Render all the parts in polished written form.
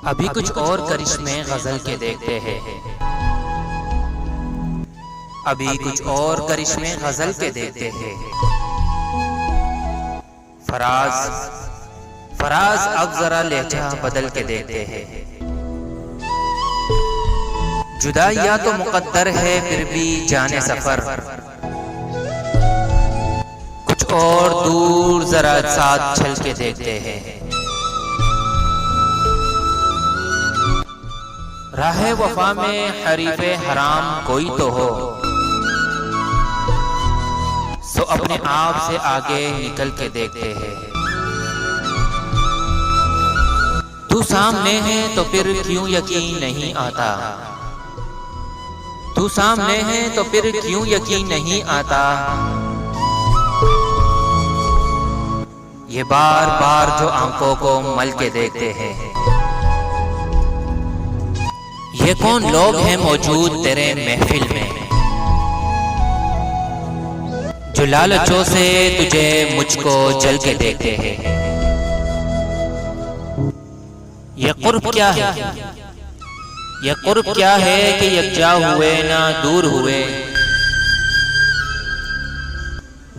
अभी कुछ और करिश्मे गजल के देखते हैं। अभी कुछ और करिश्मे गजल के देखते हैं। फराज फराज अब जरा लहजा बदल के देखते हैं। जुदाइयां तो मुकद्दर है फिर भी जाने सफर, कुछ और दूर जरा साथ चल के देखते हैं। राहे वफा में हरीफे हराम कोई तो हो, सो अपने आप से आगे निकल के देखते हैं। तू सामने है तो फिर क्यों यकीन नहीं आता, तू सामने है तो फिर क्यों यकीन नहीं आता। ये बार बार जो आंखों को मल के देखते हैं। ये कौन लोग हैं मौजूद तेरे महफिल में, जो लालचों से तुझे मुझको जल के देखते हैं। ये कुर्ब क्या है, ये कुर्ब क्या है कि यकजा हुए ना दूर हुए।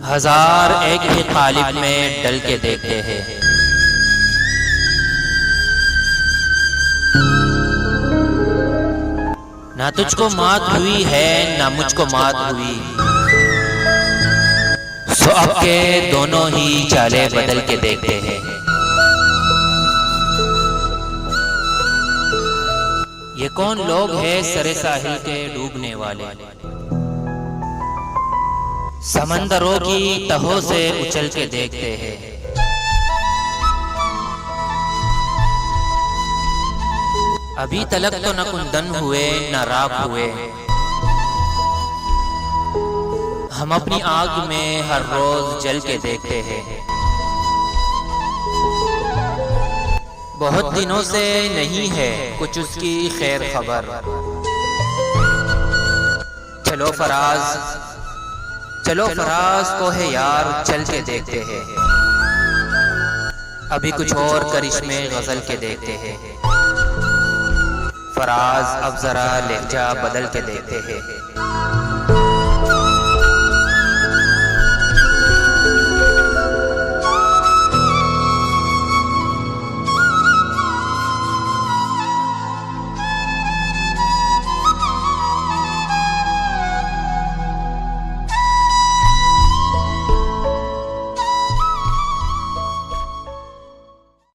हजार एक ही कालिब में डल के देखते हैं। ना तुझको मात हुई है ना मुझको मात हुई, सो अब के दोनों ही चाले बदल के देखते हैं। ये कौन लोग हैं सरे साहिल के डूबने वाले, समंदरों की तहों से उछल के देखते हैं। अभी तलक तो न कुंदन हुए न राख हुए, हम अपनी आग में हर रोज जल के देखते हैं। बहुत दिनों से नहीं है कुछ उसकी खैर खबर, चलो फराज को है यार चल के देखते हैं। अभी कुछ और करिश्मे गजल के देखते हैं। फराज अब जरा लहजा बदल के देखते हैं।